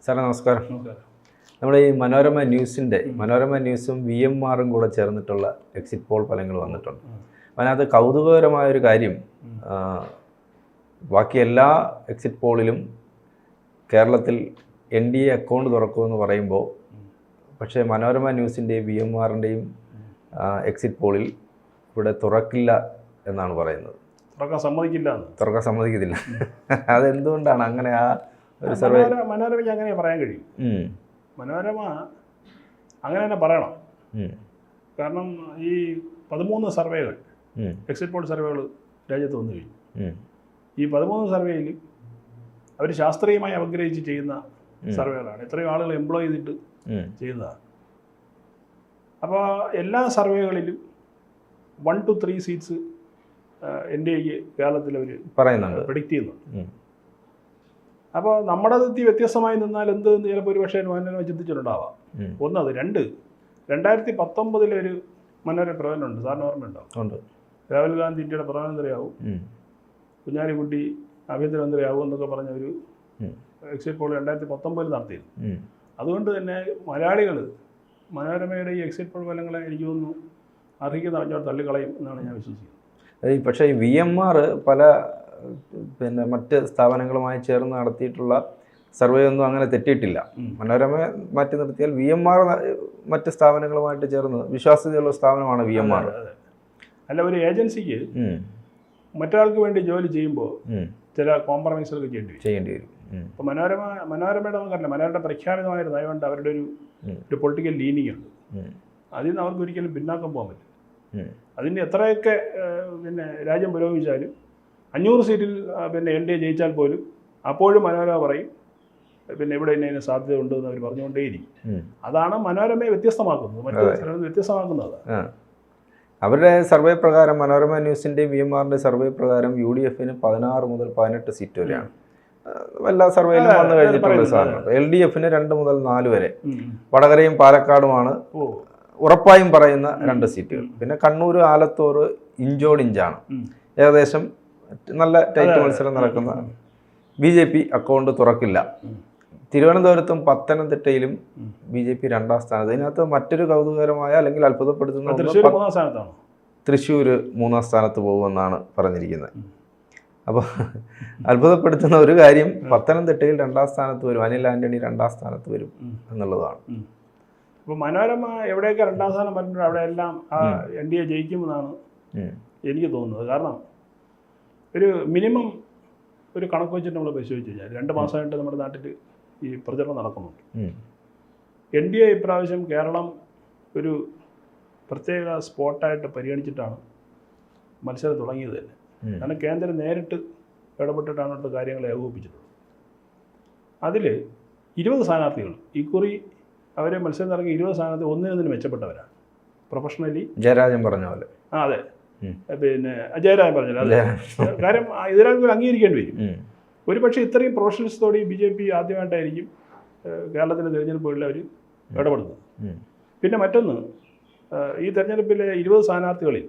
സാറേ നമസ്കാരം. നമ്മുടെ ഈ മനോരമ ന്യൂസും VMR കൂടെ ചേർന്നിട്ടുള്ള എക്സിറ്റ് പോൾ ഫലങ്ങൾ വന്നിട്ടുണ്ട്. അതിനകത്ത് കൗതുകകരമായൊരു കാര്യം, ബാക്കി എല്ലാ എക്സിറ്റ് പോളിലും കേരളത്തിൽ NDA അക്കൗണ്ട് തുറക്കുമെന്ന് പറയുമ്പോൾ, പക്ഷേ മനോരമ ന്യൂസിൻ്റെയും VMRൻ്റെയും എക്സിറ്റ് പോളിൽ ഇവിടെ തുറക്കില്ല എന്നാണ് പറയുന്നത്. തുറക്കാൻ സമ്മതിക്കത്തില്ല. അതെന്തുകൊണ്ടാണ് അങ്ങനെ? ആ ഒരു സർവേ മനോരമയ്ക്ക് അങ്ങനെ പറയാൻ കഴിയും. മനോരമ അങ്ങനെ തന്നെ പറയണം. കാരണം ഈ 13 സർവേകൾ, എക്സിറ്റ് പോൾ സർവേകൾ രാജ്യത്ത് വന്നു കഴിഞ്ഞു. ഈ 13 സർവേയിൽ അവർ ശാസ്ത്രീയമായി അപഗ്രഹിച്ച് ചെയ്യുന്ന സർവേകളാണ്. എത്രയോ ആളുകൾ എംപ്ലോയ് ചെയ്തിട്ട് ചെയ്യുന്നതാണ്. അപ്പോൾ എല്ലാ സർവേകളിലും 1 to 3 സീറ്റ്സ് NDAക്ക് കേരളത്തിൽ അവർ പറയുന്നുണ്ട്, പ്രെഡിക്റ്റ് ചെയ്യുന്നുണ്ട്. അപ്പോൾ നമ്മുടെ അതിഥി വ്യത്യസ്തമായി നിന്നാൽ എന്ത് ചിലപ്പോൾ ഒരു പക്ഷേ മനോരമ ചിന്തിച്ചിട്ടുണ്ടാവാം. ഒന്നത്. 2019 ഒരു മനോരമ പ്രധാനമുണ്ട്, സാറിന് ഓർമ്മയുണ്ടാവും. രാഹുൽ ഗാന്ധി ഇന്ത്യയുടെ പ്രധാനമന്ത്രിയാവും, കുഞ്ഞാലിക്കുട്ടി ആഭ്യന്തരമന്ത്രിയാവും എന്നൊക്കെ പറഞ്ഞ ഒരു എക്സിറ്റ് പോൾ 2019 നടത്തിയിരുന്നു. അതുകൊണ്ട് തന്നെ മലയാളികൾ മനോരമയുടെ ഈ എക്സിറ്റ് പോൾ ഫലങ്ങളെ എനിക്ക് തോന്നുന്നു അർഹിക്കുന്ന അറിഞ്ഞോട് തള്ളിക്കളയും എന്നാണ് ഞാൻ വിശ്വസിക്കുന്നത്. പക്ഷേ ഈ VMR പല മറ്റ് സ്ഥാപനങ്ങളുമായി ചേർന്ന് നടത്തിയിട്ടുള്ള സർവേ ഒന്നും അങ്ങനെ തെറ്റിയിട്ടില്ല. മനോരമ മാറ്റി നിർത്തിയാൽ VMR മറ്റ് സ്ഥാപനങ്ങളുമായിട്ട് ചേർന്ന് വിശ്വാസ്യതയുള്ള സ്ഥാപനമാണ് VMR. അല്ല, ഒരു ഏജൻസിക്ക് മറ്റൊരാൾക്ക് വേണ്ടി ജോലി ചെയ്യുമ്പോൾ ചില കോംപ്രമൈസുകൾ ചെയ്യേണ്ടി വരും. ഇപ്പോൾ മനോരമയുടെ നമുക്കറിയില്ല, മനോരമയുടെ പ്രഖ്യാപിതമായൊരു നയമുണ്ട്, അവരുടെ ഒരു പൊളിറ്റിക്കൽ ലീനിങ് ഉണ്ട്. അതിൽ നിന്ന് അവർക്ക് ഒരിക്കലും പിന്നാക്കം പോകാൻ പറ്റും. അതിന് എത്രയൊക്കെ രാജ്യം പുരോഗമിച്ചാലും 500 സീറ്റിൽ NDA ജയിച്ചാൽ പോലും അപ്പോഴും മനോരമ പറയും ഇവിടെ ഇന്ന സാധ്യത ഉണ്ടെന്ന് അവർ പറഞ്ഞുകൊണ്ടേയിരിക്കും. അതാണ് മനോരമയെ വ്യത്യസ്തമാക്കുന്നത്, മറ്റു സ്ഥലങ്ങളിൽ വ്യത്യസ്തമാക്കുന്നത്. അവരുടെ സർവേ പ്രകാരം, മനോരമ ന്യൂസിൻ്റെയും VMRൻ്റെ സർവേ പ്രകാരം UDFന് 16 മുതൽ 18 സീറ്റ് വരെയാണ് എല്ലാ സർവേയിലും വന്നു കഴിഞ്ഞിട്ടുള്ള സാധനം. LDFന് 2 മുതൽ 4 വരെ, വടകരയും പാലക്കാടുമാണ് ഉറപ്പായും പറയുന്ന 2 സീറ്റുകൾ. പിന്നെ കണ്ണൂർ, ആലത്തൂർ ഇഞ്ചോടിഞ്ചാണ്. ഏകദേശം നല്ല ടൈറ്റ് മത്സരം നടക്കുന്ന BJP അക്കൗണ്ട് തുറക്കില്ല. തിരുവനന്തപുരത്തും പത്തനംതിട്ടയിലും BJP 2ാം സ്ഥാനത്ത്. ഇതിനകത്ത് മറ്റൊരു കൗതുകകരമായ അല്ലെങ്കിൽ അത്ഭുതപ്പെടുത്തുന്ന തൃശ്ശൂർ 3ാം സ്ഥാനത്ത് പോകുമെന്നാണ് പറഞ്ഞിരിക്കുന്നത്. അപ്പോൾ അത്ഭുതപ്പെടുത്തുന്ന ഒരു കാര്യം, പത്തനംതിട്ടയിൽ 2ാം സ്ഥാനത്ത് വരും, അനിൽ ആന്റണി 2ാം സ്ഥാനത്ത് വരും എന്നുള്ളതാണ്. അപ്പോൾ മനോരമ എവിടെയൊക്കെ 2ാം സ്ഥാനം വരുമ്പോൾ അവിടെയെല്ലാം NDA ജയിക്കുമെന്നാണ് എനിക്ക് തോന്നുന്നത്. കാരണം ഒരു മിനിമം ഒരു കണക്ക് വെച്ചിട്ട് നമ്മൾ പരിശോധിച്ച് കഴിഞ്ഞാൽ 2 മാസമായിട്ട് നമ്മുടെ നാട്ടിൽ ഈ പ്രചരണം നടക്കുന്നുണ്ട്. NDA ഇപ്രാവശ്യം കേരളം ഒരു പ്രത്യേക സ്പോട്ടായിട്ട് പരിഗണിച്ചിട്ടാണ് മത്സരം തുടങ്ങിയത് തന്നെ. കാരണം കേന്ദ്രം നേരിട്ട് ഇടപെട്ടിട്ടാണ് അടുത്ത കാര്യങ്ങൾ ഏകോപിപ്പിച്ചിട്ടുള്ളത്. അതിൽ 20 സ്ഥാനാർത്ഥികൾ ഇക്കുറി അവരെ മത്സരം നടക്കിയ 20 സ്ഥാനാർത്ഥി ഒന്നിനൊന്നിന് മെച്ചപ്പെട്ടവരാണ്. പ്രൊഫഷണലി ജയരാജൻ പറഞ്ഞ പോലെ. അതെ, ജയരാജൻ പറഞ്ഞല്ലോ. അതെ, കാര്യം ഇതിനൊക്കെ അംഗീകരിക്കേണ്ടി വരും. ഒരുപക്ഷെ ഇത്രയും പ്രൊഫഷണലിസ്റ്റോടെ BJP ആദ്യമായിട്ടായിരിക്കും കേരളത്തിൻ്റെ തിരഞ്ഞെടുപ്പുകളിൽ അവർ ഇടപെടുന്നത്. പിന്നെ മറ്റൊന്ന്, ഈ തെരഞ്ഞെടുപ്പിലെ 20 സ്ഥാനാർത്ഥികളിൽ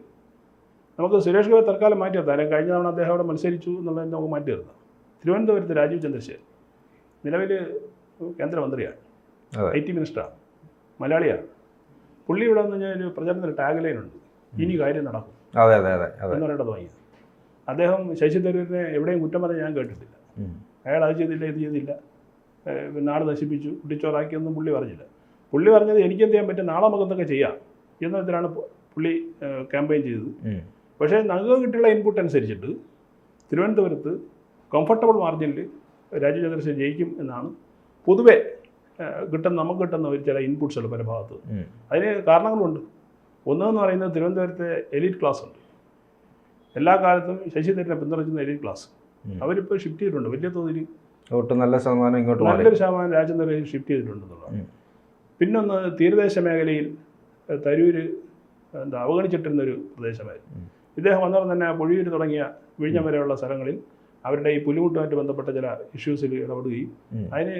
നമുക്ക് സുരേഷ് ഗോപി തൽക്കാലം മാറ്റി നിർത്താം. കഴിഞ്ഞ തവണ അദ്ദേഹം അവിടെ മത്സരിച്ചു എന്നുള്ളത് നമുക്ക് മാറ്റി നിർത്താം. തിരുവനന്തപുരത്ത് രാജീവ് ചന്ദ്രശേഖരൻ നിലവിൽ കേന്ദ്രമന്ത്രിയാണ്, IT മിനിസ്റ്ററാണ്, മലയാളിയാണ്. പുള്ളി ഇവിടെ വന്നു കഴിഞ്ഞാൽ ഒരു പ്രചരണത്തിന് ടാഗ് ലൈനുണ്ട്, ഇനി കാര്യം നടക്കും എന്ന് പറയേണ്ടത് തുടങ്ങിയത്. അദ്ദേഹം ശശി തരൂരിനെ എവിടെയും കുറ്റം പറഞ്ഞ് ഞാൻ കേട്ടിട്ടില്ല. അയാൾ അത് ചെയ്തില്ല, ഇത് ചെയ്തില്ല, നാട് നശിപ്പിച്ചു, കുട്ടിച്ചോറാക്കിയൊന്നും പുള്ളി പറഞ്ഞില്ല. പുള്ളി പറഞ്ഞത് എനിക്കെന്ത് ചെയ്യാൻ പറ്റും, നാളെ നമുക്ക് എന്തൊക്കെ ചെയ്യാം എന്ന വിധത്തിലാണ് പുള്ളി ക്യാമ്പയിൻ ചെയ്തത്. പക്ഷേ ഞങ്ങൾക്ക് കിട്ടിയുള്ള ഇൻപുട്ട് അനുസരിച്ചിട്ട് തിരുവനന്തപുരത്ത് കംഫർട്ടബിൾ മാർജിനിൽ രാജീവ് ചന്ദ്രശേഖരൻ ജയിക്കും എന്നാണ് പൊതുവെ നമുക്ക് കിട്ടുന്ന ഒരു ചില ഇൻപുട്സുകൾ പല ഭാഗത്ത്. അതിന് കാരണങ്ങളുണ്ട്. ഒന്നെന്ന് പറയുന്നത് തിരുവനന്തപുരത്തെ എലീറ്റ് ക്ലാസ് ഉണ്ട്. എല്ലാ കാലത്തും ശശി തരൂരിനെ പിന്തുണയ്ക്കുന്ന എലീറ്റ് ക്ലാസ് അവരിപ്പോൾ ഷിഫ്റ്റ് ചെയ്തിട്ടുണ്ട്. വലിയ തോതിൽ നല്ലൊരു ശതമാനം രാജ്യം ഷിഫ്റ്റ് ചെയ്തിട്ടുണ്ടെന്നുള്ളതാണ്. പിന്നൊന്ന്, തീരദേശ മേഖലയിൽ തരൂര് അവഗണിച്ചിട്ടിരുന്നൊരു പ്രദേശമായിരുന്നു. ഇദ്ദേഹം വന്നപ്പോൾ തന്നെ പൊഴിയൂർ തുടങ്ങിയ വിഴിഞ്ഞം വരെയുള്ള സ്ഥലങ്ങളിൽ അവരുടെ ഈ പുലിമുട്ടുമായിട്ട് ബന്ധപ്പെട്ട ചില ഇഷ്യൂസിൽ ഇടപെടുകയും അതിന്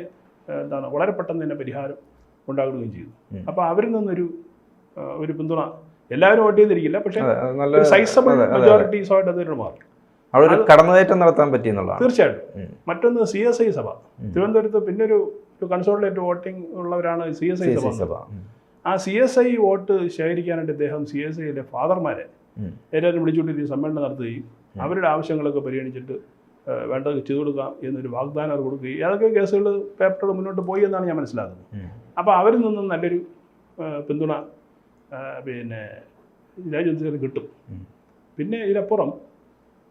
വളരെ പെട്ടെന്ന് തന്നെ പരിഹാരം ഉണ്ടാകുകയും ചെയ്തു. അപ്പോൾ അവരിൽ നിന്നൊരു പിന്തുണ എല്ലാവരും വോട്ട് ചെയ്തിരിക്കില്ല, പക്ഷേ സൈസബിൾ മെജോറിറ്റീസായിട്ട് അതിന് മാറി. കടന്നുകയറ്റം നടത്താൻ പറ്റിയെന്നുള്ളതാണ് തീർച്ചയായിട്ടും. മറ്റൊന്ന് CSI സഭ തിരുവനന്തപുരത്ത് പിന്നൊരു ഒരു കൺസോളിഡേറ്റ് വോട്ടിംഗ് ഉള്ളവരാണ് CSI സഭ. ആ CSI വോട്ട് ശേഖരിക്കാനായിട്ട് ഇദ്ദേഹം CSIയിലെ ഫാദർമാരെ എല്ലാവരും വിളിച്ചുകൊണ്ടിരിക്കുന്ന സമ്മേളനം നടത്തുകയും അവരുടെ ആവശ്യങ്ങളൊക്കെ പരിഗണിച്ചിട്ട് വേണ്ടത് ചെയ്തു കൊടുക്കാം എന്നൊരു വാഗ്ദാനം അവർ കൊടുക്കുകയും ഏതൊക്കെ കേസുകൾ പേപ്പറുകൾ മുന്നോട്ട് പോയി എന്നാണ് ഞാൻ മനസ്സിലാക്കുന്നത്. അപ്പോൾ അവരിൽ നിന്നും നല്ലൊരു പിന്തുണ പിന്നെ രാജ്യത്തിന് കിട്ടും. പിന്നെ ഇതിനപ്പുറം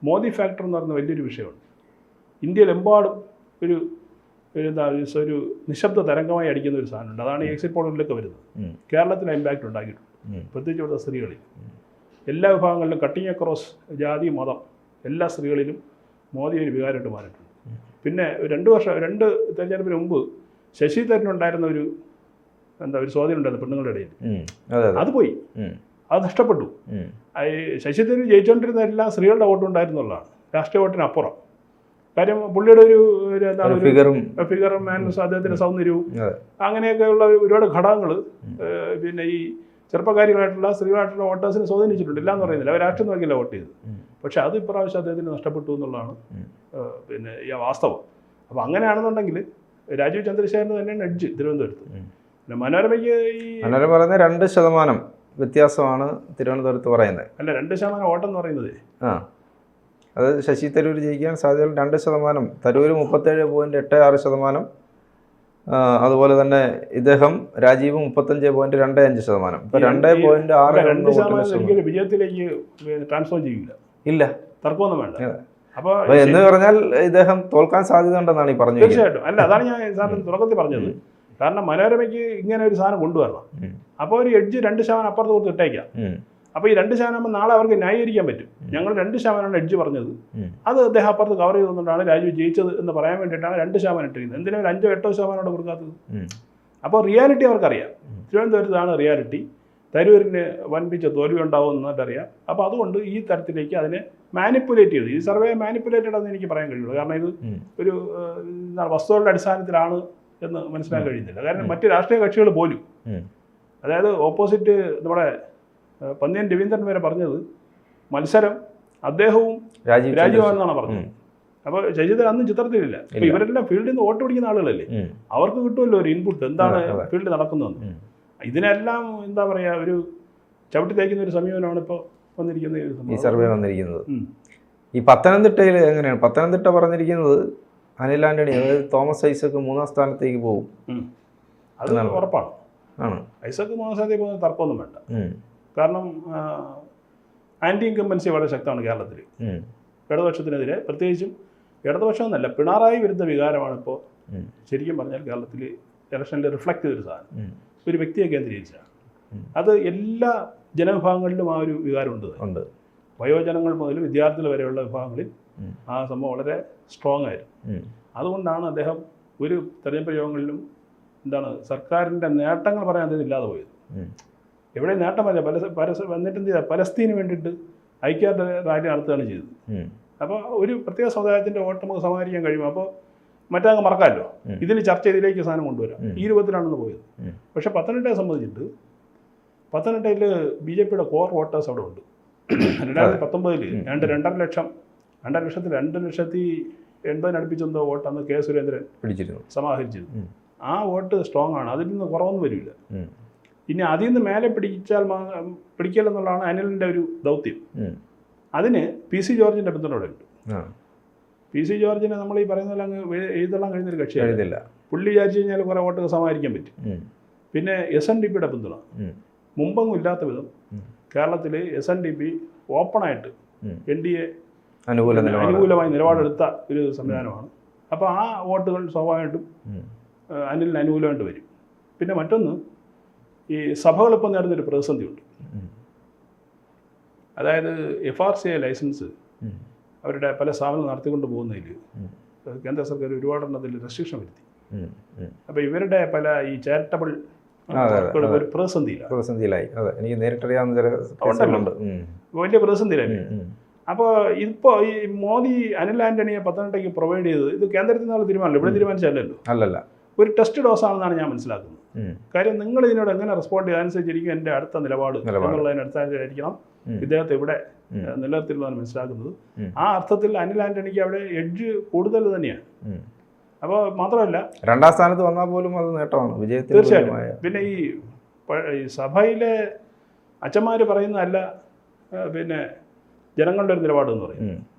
മോദി ഫാക്ടർ എന്ന് പറയുന്ന വലിയൊരു വിഷയമുണ്ട്. ഇന്ത്യയിലെമ്പാടും ഒരു ഒരു നിശബ്ദ തരംഗമായി അടിക്കുന്ന ഒരു സാധനമുണ്ട്. അതാണ് ഈ എക്സിറ്റ് പോളുകളിലൊക്കെ വരുന്നത്. കേരളത്തിൽ ഇമ്പാക്റ്റ് ഉണ്ടാക്കിയിട്ടുണ്ട്. പ്രത്യേകിച്ച് ഇവിടുത്തെ സ്ത്രീകളിൽ എല്ലാ വിഭാഗങ്ങളിലും കട്ടിങ് അക്രോസ് ജാതി മതം എല്ലാ സ്ത്രീകളിലും മോദി ഒരു വികാരമായിട്ട് മാറിയിട്ടുണ്ട്. പിന്നെ 2 തെരഞ്ഞെടുപ്പിന് മുമ്പ് ശശി തരൂരിനുണ്ടായിരുന്ന ഒരു സ്വാധീനം ഉണ്ടായിരുന്നു പെണ്ണുങ്ങളുടെ ഇടയിൽ. അത് പോയി, അത് നഷ്ടപ്പെട്ടു. ശശി തരൂർ ജയിച്ചുകൊണ്ടിരുന്ന എല്ലാം സ്ത്രീകളുടെ വോട്ട് ഉണ്ടായിരുന്നുള്ളതാണ്, രാഷ്ട്രീയ വോട്ടിനപ്പുറം. കാര്യം പുള്ളിയുടെ ഒരു ഫിഗറും അദ്ദേഹത്തിൻ്റെ സൗന്ദര്യവും അങ്ങനെയൊക്കെയുള്ള ഒരുപാട് ഘടകങ്ങൾ പിന്നെ ഈ ചെറുപ്പക്കാരികളായിട്ടുള്ള സ്ത്രീകളായിട്ടുള്ള വോട്ടേഴ്സിനെ സ്വാധീനിച്ചിട്ടുണ്ട്. ഇല്ല എന്ന് പറയുന്നില്ല, അവർ രാഷ്ട്രീയം നോക്കിയല്ല വോട്ട് ചെയ്ത്. പക്ഷെ അത് ഇപ്രാവശ്യം അദ്ദേഹത്തിന് നഷ്ടപ്പെട്ടു എന്നുള്ളതാണ് പിന്നെ ഈ വാസ്തവം. അപ്പോൾ അങ്ങനെയാണെന്നുണ്ടെങ്കിൽ രാജീവ് ചന്ദ്രശേഖരന് തന്നെയാണ് എഡ്ജ് തിരുവനന്തപുരത്ത്. പിന്നെ മനോരമയ്ക്ക് ഈ മനോരമ പറയുന്നത് 2% വ്യത്യാസമാണ് തിരുവനന്തപുരത്ത് പറയുന്നത്. അല്ല, 2% വോട്ടെന്ന് പറയുന്നത് അത് ശശി തരൂർ ജയിക്കാൻ സാധ്യതയുള്ള 2%. തരൂർ 37.86%. അതുപോലെ തന്നെ ഇദ്ദേഹം രാജീവ് 35.25%. ഇപ്പൊ 2.6 വിജയത്തിലേക്ക് ട്രാൻസ്ഫോം ചെയ്യില്ല. ഇല്ല, തർക്കമൊന്നും വേണ്ട. അപ്പോൾ എന്ന് പറഞ്ഞാൽ ഇദ്ദേഹം തോൽക്കാൻ സാധ്യത ഉണ്ടെന്നാണ് ഈ പറഞ്ഞത്. തീർച്ചയായിട്ടും. അല്ല, അതാണ് ഞാൻ സാറിന് തുടക്കത്തിൽ പറഞ്ഞത്. കാരണം മനോരമയ്ക്ക് ഇങ്ങനെ ഒരു സാധനം കൊണ്ടുവരണം. അപ്പോൾ ഒരു എഡ്ജ് 2% അപ്പുറത്ത് കൊടുത്ത് ഇട്ടേക്കാം. അപ്പോൾ ഈ 2% നാളെ അവർക്ക് ന്യായീകരിക്കാൻ പറ്റും. ഞങ്ങൾ 2% എഡ്ജ് പറഞ്ഞത്, അത് അദ്ദേഹം അപ്പുറത്ത് കവർ ചെയ്തുകൊണ്ടാണ് രാജീവ് ജയിച്ചത് എന്ന് പറയാൻ വേണ്ടിയിട്ടാണ് 2% ഇട്ടിരിക്കുന്നത്. എന്തിനാ 5-8% കൊടുക്കാത്തത്? അപ്പോൾ റിയാലിറ്റി അവർക്കറിയാം. തിരുവനന്തപുരത്താണ് റിയാലിറ്റി. തരൂരിന് വൻപിച്ച തോൽവി ഉണ്ടാവും എന്നറിയാം. അപ്പോൾ അതുകൊണ്ട് ഈ തരത്തിലേക്ക് അതിനെ മാനിപ്പുലേറ്റ് ചെയ്തു. ഈ സർവേ മാനിപ്പുലേറ്റഡ് എന്ന് എനിക്ക് പറയാൻ കഴിയുള്ളൂ. കാരണം ഇത് ഒരു വസ്തുതകളുടെ അടിസ്ഥാനത്തിലാണ് എന്ന് മനസ്സിലാക്കാൻ കഴിയുന്നില്ല. കാരണം മറ്റ് രാഷ്ട്രീയ കക്ഷികൾ പോലും, അതായത് ഓപ്പോസിറ്റ് നമ്മുടെ പന്ന്യൻ രവീന്ദ്രൻ വരെ പറഞ്ഞത് മത്സരം അദ്ദേഹവും രാജീവാണെന്നാണ് പറഞ്ഞത്. അപ്പോൾ ശശിധരൻ അന്നും ചിത്രത്തിലില്ല. അപ്പോൾ ഇവരെല്ലാം ഫീൽഡിൽ നിന്ന് വോട്ട് പിടിക്കുന്ന ആളുകളല്ലേ, അവർക്ക് കിട്ടുമല്ലോ ഒരു ഇൻപുട്ട് എന്താണ് ഫീൽഡിൽ നടക്കുന്നതെന്ന്. ഇതിനെല്ലാം എന്താ പറയുക, ഒരു ചവിട്ടി തേക്കുന്ന ഒരു സമീപനമാണ് ഇപ്പോൾ വന്നിരിക്കുന്നത്, ഈ സർവേ വന്നിരിക്കുന്നത്. ഈ പത്തനംതിട്ടയിൽ എങ്ങനെയാണ്? പത്തനംതിട്ട പറഞ്ഞിരിക്കുന്നത് അനിൽ ആന്റണി, അതായത് തോമസ് ഐസക് 3ാം സ്ഥാനത്തേക്ക് പോകും. അത് ഉറപ്പാണ്. ഐസക് 3ാം സ്ഥാനത്തേക്ക് പോകുന്ന തർക്കമൊന്നും വേണ്ട. കാരണം ആൻറ്റി ഇൻകംബൻസി വളരെ ശക്തമാണ് കേരളത്തിൽ ഇടതുപക്ഷത്തിനെതിരെ. പ്രത്യേകിച്ചും ഇടതുപക്ഷം എന്നല്ല, പിണറായി വിരുദ്ധ വികാരമാണ് ഇപ്പോൾ ശരിക്കും പറഞ്ഞാൽ കേരളത്തിൽ ഇലക്ഷനിൽ റിഫ്ലക്റ്റ് ചെയ്തൊരു സാധനം. ഒരു വ്യക്തിയെ കേന്ദ്രീകരിച്ചാണ്. അത് എല്ലാ ജനവിഭാഗങ്ങളിലും ആ ഒരു വികാരമുണ്ട്. വയോജനങ്ങൾ മുതൽ വിദ്യാർത്ഥികൾ വരെയുള്ള വിഭാഗങ്ങളിൽ ആ സംഭവം വളരെ സ്ട്രോങ് ആയിരുന്നു. അതുകൊണ്ടാണ് അദ്ദേഹം ഒരു തെരഞ്ഞെടുപ്പ് യോഗങ്ങളിലും സർക്കാരിൻ്റെ നേട്ടങ്ങൾ പറയാൻ അദ്ദേഹം ഇല്ലാതെ പോയത്. എവിടെ നേട്ടമല്ല, എന്നിട്ട് എന്ത് ചെയ്താൽ പലസ്തീന് വേണ്ടിയിട്ട് ഐക്യദാർഢ്യ റാലി നടത്തുകയാണ് ചെയ്തത്. അപ്പോൾ ഒരു പ്രത്യേക സമുദായത്തിൻ്റെ വോട്ട് നമുക്ക് സമാഹരിക്കാൻ കഴിയും. അപ്പോൾ മറ്റങ്ങ് മറക്കാമല്ലോ, ഇതിൽ ചർച്ച ചെയ്തിലേക്ക് സാധനം കൊണ്ടുവരാം. ഈ രൂപത്തിലാണെന്ന് പോയത്. പക്ഷേ പത്തനംതിട്ടയെ സംബന്ധിച്ചിട്ട് പത്തനംതിട്ടയിൽ BJPയുടെ കോർ വോട്ടേഴ്സ് അവിടെ ഉണ്ട്. 2019 2.5 ലക്ഷം 2,80,000 അടുപ്പിച്ചെന്തോ വോട്ട് അന്ന് കെ സുരേന്ദ്രൻ സമാഹരിച്ചിരുന്നു. ആ വോട്ട് സ്ട്രോങ് ആണ്, അതിൽ നിന്ന് കുറവൊന്നും വരില്ല. ഇനി അതിൽ നിന്ന് മേലെ പിടിക്കലെന്നുള്ളതാണ് അനിലിൻ്റെ ഒരു ദൗത്യം. അതിന് PC ജോർജിൻ്റെ പിന്തുണ ഉണ്ട്. PC ജോർജിനെ നമ്മൾ ഈ പറയുന്ന പോലെ അങ്ങ് എഴുതള്ളാൻ കഴിയുന്നൊരു കക്ഷിയായിരുന്നില്ല. പുള്ളി വിചാരിച്ചു കഴിഞ്ഞാൽ കുറേ വോട്ടുകൾ സമാഹരിക്കാൻ പറ്റും. പിന്നെ SNDPയുടെ പിന്തുണ മുമ്പൊന്നും ഇല്ലാത്ത വിധം കേരളത്തിൽ SNDP ഓപ്പണായിട്ട് NDA അനുകൂലമായി നിലപാടെടുത്ത ഒരു സംവിധാനമാണ്. അപ്പോൾ ആ വോട്ടുകൾ സ്വാഭാവികമായിട്ടും അനിലിന് അനുകൂലമായിട്ട് വരും. പിന്നെ മറ്റൊന്ന്, ഈ സഭകളിപ്പോൾ നേടുന്നൊരു പ്രതിസന്ധിയുണ്ട്. അതായത് FRCI ലൈസൻസ് അവരുടെ പല സ്ഥാപനങ്ങൾ നടത്തിക്കൊണ്ട് പോകുന്നതിൽ കേന്ദ്ര സർക്കാർ ഒരുപാടെണ്ണത്തിൽ റെസ്ട്രിക്ഷൻ വരുത്തി. അപ്പോൾ ഇവരുടെ പല ഈ ചാരിറ്റബിൾ ഒരു പ്രതിസന്ധിയിലായി. എനിക്ക് നേരിട്ടറിയാവുന്ന വലിയ പ്രതിസന്ധിയിലായി. അപ്പോൾ ഇപ്പോൾ ഈ മോദി അനിൽ ആന്റണിയെ പത്തനംതിട്ടയ്ക്ക് പ്രൊവൈഡ് ചെയ്തത് ഇത് കേന്ദ്രത്തിൽ നിന്നുള്ള തീരുമാനമല്ലോ, ഇവിടെ തീരുമാനിച്ചല്ലോ, അല്ലല്ല, ഒരു ടെസ്റ്റ് ഡോസ് ആണെന്നാണ് ഞാൻ മനസ്സിലാക്കുന്നത്. കാര്യം നിങ്ങൾ ഇതിനോട് എങ്ങനെ റെസ്പോണ്ട് ചെയ്തതനുസരിച്ചിരിക്കും എൻ്റെ അടുത്ത നിലപാട് എന്നുള്ളതിനടുത്തായിരിക്കണം ഇദ്ദേഹത്തെ ഇവിടെ നിലനിർത്തിയിരുന്നതാണ് മനസ്സിലാക്കുന്നത്. ആ അർത്ഥത്തിൽ അനിൽ ആന്റണിക്ക് അവിടെ എഡ്ജ് കൂടുതൽ തന്നെയാണ്. അപ്പോൾ മാത്രമല്ല രണ്ടാം സ്ഥാനത്ത് വന്നാൽ പോലും അത് നേട്ടമാണ്, വിജയത്തിന് തീർച്ചയായിട്ടും. തുല്യമായ. പിന്നെ ഈ സഭയിലെ അച്ഛന്മാർ പറയുന്നതല്ല പിന്നെ ജനങ്ങളുടെ ഒരു നിലപാടെന്ന് പറയും.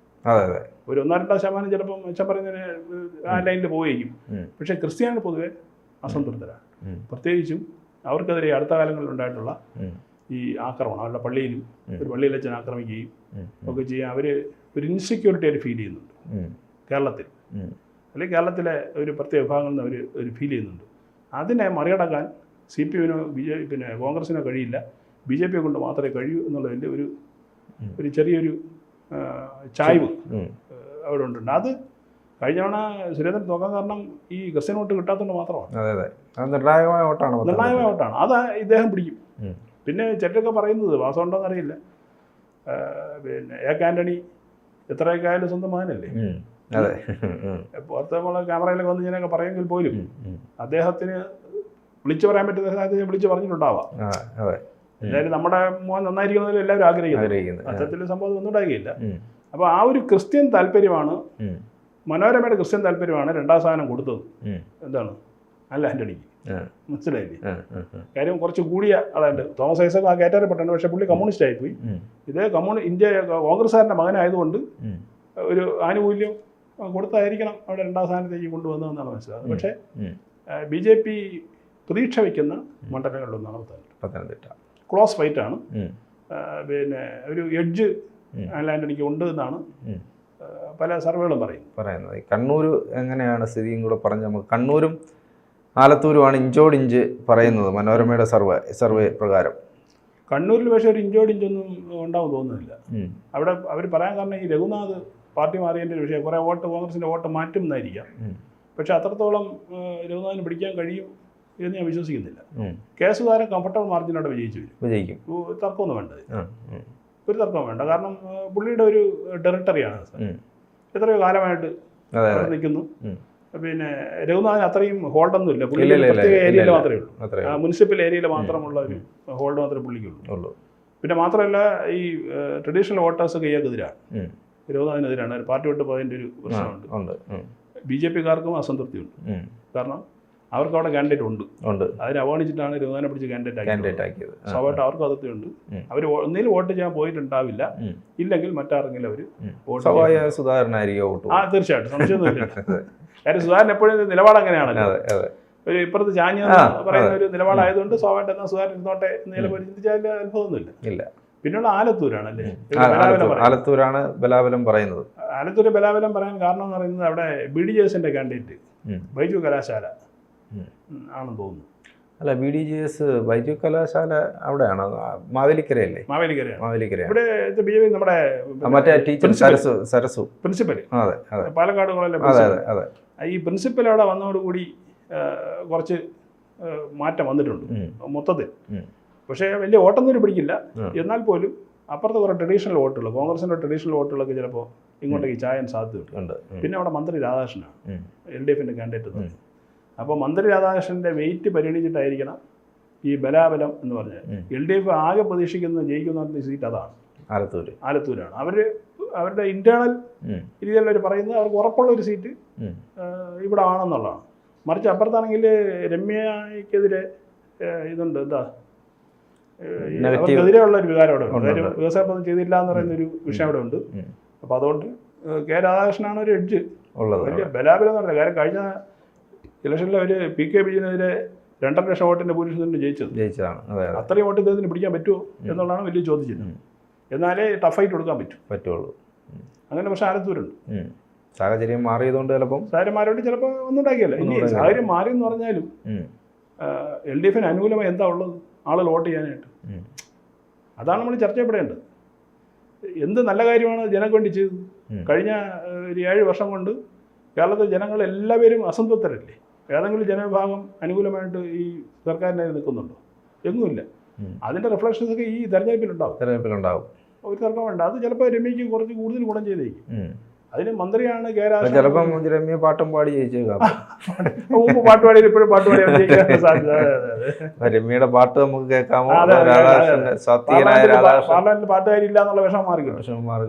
അതെ അതെ, ഒരു 1-2% ചിലപ്പം അച്ഛൻ പറയുന്നതിന് ആ ലൈനിൽ പോവുകയും, പക്ഷേ ക്രിസ്ത്യാനികൾ പൊതുവെ അസംതൃപ്തരാണ്. പ്രത്യേകിച്ചും അവർക്കെതിരെ അടുത്ത കാലങ്ങളിൽ ഉണ്ടായിട്ടുള്ള ഈ ആക്രമണം, അവരുടെ പള്ളിയിലും ഒരു പള്ളിയിൽ അച്ഛൻ ആക്രമിക്കുകയും ഒക്കെ ചെയ്യാൻ അവർ ഒരു ഇൻസെക്യൂരിറ്റി ആയിട്ട് ഫീൽ ചെയ്യുന്നുണ്ട് കേരളത്തിൽ, അല്ലെങ്കിൽ കേരളത്തിലെ ഒരു പ്രത്യേക വിഭാഗങ്ങളിൽ നിന്ന് അവർ ഒരു ഫീൽ ചെയ്യുന്നുണ്ട്. അതിനെ മറികടക്കാൻ CPM-നോ പിന്നെ കോൺഗ്രസിനോ കഴിയില്ല, BJP കൊണ്ട് മാത്രമേ കഴിയൂ എന്നുള്ളതിൻ്റെ ഒരു ചെറിയൊരു ചായ്വ് അവിടെ ഉണ്ട്. അത് കഴിഞ്ഞ തവണ സുരേന്ദ്രൻ തോക്കാൻ കാരണം ഈ ക്രിസ്ത്യൻ വോട്ട് കിട്ടാത്തതുകൊണ്ട് മാത്രമാണ്. അതെ അതെ, അത് നിർണായകമായ വോട്ടാണ്, നിർണായകമായ വോട്ടാണ്. അത് ഇദ്ദേഹം പിടിക്കും. പിന്നെ ചിലരൊക്കെ പറയുന്നത് വാസമുണ്ടോയെന്ന് അറിയില്ല, പിന്നെ ആന്റണി എത്രയൊക്കെ ആയാലും സ്വന്തം മകനല്ലേ. അതെ, പുറത്ത് നമ്മൾ ക്യാമറയിലൊക്കെ വന്ന് ഇങ്ങനെയൊക്കെ പറയുമെങ്കിൽ പോലും അദ്ദേഹത്തിന് വിളിച്ചു പറയാൻ പറ്റുന്ന സാഹചര്യം വിളിച്ചു പറഞ്ഞിട്ടുണ്ടാവാം. എന്തായാലും നമ്മുടെ മോൻ നന്നായിരിക്കണമെന്നല്ലേ എല്ലാവരും ആഗ്രഹിക്കുന്നത്. അത്തരത്തിൽ സംഭവം ഒന്നും ഉണ്ടാകുകയില്ല. അപ്പോൾ ആ ഒരു ക്രിസ്ത്യൻ താല്പര്യമാണ്, മനോരമയുടെ ക്രിസ്ത്യൻ താല്പര്യമാണ് രണ്ടാം സ്ഥാനം കൊടുത്തത്. എന്താണ് അല്ല ആന്റണിക്ക്, മനസ്സിലായില്ലേ? കാര്യം കുറച്ച് കൂടിയ ആളുണ്ട്. തോമസ് ഐസക് ആ കാറ്റഗറി പെട്ടുണ്ട്, പക്ഷേ പുള്ളി കമ്മ്യൂണിസ്റ്റ് ആയിപ്പോയി. ഇത് ഇന്ത്യ കോൺഗ്രസ്സുകാരൻ്റെ മകനായതുകൊണ്ട് ഒരു ആനുകൂല്യം കൊടുത്തായിരിക്കണം അവിടെ രണ്ടാം സ്ഥാനത്തേക്ക് കൊണ്ടുവന്നതെന്നാണ് മനസ്സിലാകുന്നത്. പക്ഷേ BJP പ്രതീക്ഷ വയ്ക്കുന്ന മണ്ഡലങ്ങളിലൊന്നാണ് പത്തനംതിട്ട. ക്ലോസ് ഫൈറ്റാണ്. പിന്നെ ഒരു എഡ്ജ് ആന്റണിക്ക് ഉണ്ട് എന്നാണ് പല സർവേകളും പറയുന്നത്. കണ്ണൂർ എങ്ങനെയാണ് സ്ഥിതിയും കൂടെ പറഞ്ഞ് നമുക്ക്. കണ്ണൂരും ആലത്തൂരുമാണ് ഇഞ്ചോടിഞ്ച് പറയുന്നത് മനോരമയുടെ സർവേ പ്രകാരം. കണ്ണൂരിൽ പക്ഷേ ഒരു ഇഞ്ചോടിഞ്ചൊന്നും ഉണ്ടാവും തോന്നുന്നില്ല. അവിടെ അവർ പറയാൻ കാരണം ഈ രഘുനാഥ് പാർട്ടി മാറിയതിൻ്റെ ഒരു വിഷയം, കുറേ വോട്ട് കോൺഗ്രസിൻ്റെ വോട്ട് മാറ്റും എന്നായിരിക്കാം. പക്ഷെ അത്രത്തോളം രഘുനാഥിന് പിടിക്കാൻ കഴിയും എന്ന് ഞാൻ വിശ്വസിക്കുന്നില്ല. കേസുകാരൻ കംഫർട്ടബിൾ മാർജിനോടെ വിജയിക്കും. തർക്കമൊന്നും വേണ്ടത്, ഒരു തർക്കവും വേണ്ട. കാരണം പുള്ളിയുടെ ഒരു ടെറിട്ടറിയാണ്, എത്രയോ കാലമായിട്ട് നിൽക്കുന്നു. പിന്നെ രഘുനാഥിന് അത്രയും ഹോൾഡൊന്നും ഇല്ല. പുള്ളി പ്രത്യേക ഏരിയയിൽ മാത്രമേ ഉള്ളൂ, മുനിസിപ്പൽ ഏരിയയിൽ മാത്രമുള്ള ഒരു ഹോൾഡ് മാത്രമേ പുള്ളിക്കുള്ളൂ. പിന്നെ മാത്രമല്ല ഈ ട്രഡീഷണൽ വോട്ടേഴ്സൊക്കെ ഇയാൾക്കെതിരാണ്, രഘുനാഥിനെതിരാണ്. പാർട്ടി വിട്ട് പോയതിൻ്റെ ഒരു പ്രശ്നമുണ്ട്. BJP-കാർക്കും അസംതൃപ്തിയുണ്ട്. കാരണം അവർക്ക് അവിടെ കാൻഡിഡേറ്റ് ഉണ്ട്. അതിനെ അവഗണിച്ചിട്ടാണ് രഘുനാഥനെ പിടിച്ച് കാൻഡിഡേറ്റ് ആക്കിയത്. സ്വാഭാവികമായിട്ട് അവർക്ക് അതൃപ്തിയുണ്ട്. അവർ ഒന്നിൽ വോട്ട് ചെയ്യാൻ പോയിട്ടുണ്ടാവില്ല, ഇല്ലെങ്കിൽ മറ്റാരെങ്കിലും അവർ വോട്ട് സുധാകരനായിരിക്കും. തീർച്ചയായിട്ടും, സംശയമൊന്നുമില്ല. കാര്യം സുധാകരൻ എപ്പോഴും നിലപാട് അങ്ങനെയാണല്ലോ, ഒരു ഇപ്പുറത്ത് ചാഞ്ഞ പറയുന്ന ഒരു നിലപാടായതുകൊണ്ട് സ്വാഭാവികമായിട്ട് എന്നാൽ സുധാകരൻ ഇരുന്നോട്ടെ നിലപാട് ചിന്തിച്ചാൽ അത്ഭുതമൊന്നുമില്ല. പിന്നെയുള്ള ആലത്തൂരാണല്ലേ, ആലത്തൂരാണ് ബലാബലം പറയുന്നത്. ആലത്തൂർ ബലാബലം പറയാൻ കാരണം എന്ന് പറയുന്നത് അവിടെ BDJS-ന്റെ കാൻഡിഡേറ്റ് ബൈജു കലാശാല ആണെന്ന് തോന്നുന്നു. അല്ല, BDJS ബൈജു കലാശാല അവിടെയാണോ? മാവേലിക്കരയല്ലേ? മാവേലിക്കര. ഇവിടെ BJP നമ്മുടെ മറ്റേ ടീച്ചർ സരസു പ്രിൻസിപ്പൽ, പാലക്കാട് കോളേജിലെ ഈ പ്രിൻസിപ്പൽ അവിടെ വന്നതോടുകൂടി കുറച്ച് മാറ്റം വന്നിട്ടുണ്ട് മൊത്തത്തിൽ. പക്ഷേ വലിയ വോട്ടൊന്നും പിടിക്കില്ല. എന്നാൽ പോലും അപ്പുറത്ത് കുറേ ട്രഡീഷണൽ വോട്ടുകൾ, കോൺഗ്രസിൻ്റെ ട്രഡീഷണൽ വോട്ടുകളൊക്കെ ചിലപ്പോൾ ഇങ്ങോട്ടേക്ക് ചായാൻ സാധ്യതയുണ്ട്. പിന്നെ അവിടെ മന്ത്രി രാധാകൃഷ്ണനാണ് LDF-ന്റെ കാൻഡിഡേറ്റ്. അപ്പോൾ മന്ത്രി രാധാകൃഷ്ണൻ്റെ വെയിറ്റ് പരിഗണിച്ചിട്ടായിരിക്കണം ഈ ബലാബലം എന്ന് പറഞ്ഞാൽ. LDF ആകെ പ്രതീക്ഷിക്കുന്ന ജയിക്കുന്ന സീറ്റ് അതാണ്, ആലത്തൂരാണ്. അവരുടെ ഇന്റേണൽ രീതിയിൽ അവർ പറയുന്നത് അവർക്ക് ഉറപ്പുള്ള ഒരു സീറ്റ് ഇവിടെ ആണെന്നുള്ളതാണ്. മറിച്ച് അപ്പുറത്താണെങ്കിൽ രമ്യക്കെതിരെ ഇതുണ്ട്, എന്താ അവർക്കെതിരെയുള്ള ഒരു വികാരം അവിടെ ഉണ്ട്. കാര്യം വ്യവസായം ചെയ്തില്ല എന്ന് പറയുന്ന ഒരു വിഷയം അവിടെ ഉണ്ട്. അപ്പോൾ അതുകൊണ്ട് കെ രാധാകൃഷ്ണനാണ് ഒരു എഡ്ജ്. വലിയ ബലാബലം എന്ന് പറഞ്ഞില്ല. കാര്യം കഴിഞ്ഞ ഇലക്ഷനിൽ അവർ PK ബിജുവിനെതിരെ 2.5 ലക്ഷം വോട്ടിൻ്റെ ഭൂരിപക്ഷത്തിന് ജയിച്ചതാണ്. അത്രയും വോട്ട് ഇദ്ദേഹത്തിന് പിടിക്കാൻ പറ്റുമോ എന്നുള്ളതാണ് വലിയ ചോദ്യം. എന്നാലേ ടഫായിട്ട് കൊടുക്കാൻ പറ്റുള്ളൂ. അങ്ങനെ പക്ഷേ ആലത്തൂരുണ്ട്. സാഹചര്യം മാറിയതുകൊണ്ട് സാഹചര്യം മാറിയോണ്ട് ചിലപ്പോൾ ഒന്നും ഉണ്ടാക്കിയല്ല. ഇനി സാഹചര്യം മാറിയെന്ന് പറഞ്ഞാലും LDF-ന് അനുകൂലമായി എന്താ ഉള്ളത് ആളുകൾ വോട്ട് ചെയ്യാനായിട്ട്? അതാണ് നമ്മൾ ചർച്ച ചെയ്യപ്പെടേണ്ടത്. എന്ത് നല്ല കാര്യമാണ് ജനങ്ങൾക്ക് വേണ്ടി ചെയ്തത്? കഴിഞ്ഞ ഒരു 7 വർഷം കൊണ്ട് കേരളത്തിലെ ജനങ്ങൾ എല്ലാവരും അസംതൃപ്തരല്ലേ? ഏതെങ്കിലും ജനവിഭാഗം അനുകൂലമായിട്ട് ഈ സർക്കാരിനെ നിൽക്കുന്നുണ്ടോ? എങ്ങുമില്ല. അതിൻ്റെ റിഫ്ലക്ഷൻസ് ഒക്കെ ഈ തെരഞ്ഞെടുപ്പിലുണ്ടാവും. ഒരു തർക്കം വേണ്ട. അത് ചിലപ്പോൾ രമ്യക്ക് കുറച്ച് കൂടുതൽ ഗുണം ചെയ്തേക്കും. അതിന് മന്ത്രിയാണ് കെ രാധാകൃഷ്ണൻ. ചിലപ്പം രമ്യ പാട്ടും പാടി ജയിച്ചേക്കാം. മുമ്പ് പാട്ടുപാടി ഇപ്പോഴും പാട്ടുപാടി ജയിക്കാൻ സാധ്യത. രമ്യയുടെ പാട്ട് നമുക്ക് കേൾക്കാമോ? പാർലമെന്റിൽ പാട്ടുകാരില്ല എന്നുള്ള വിഷമം മാറി.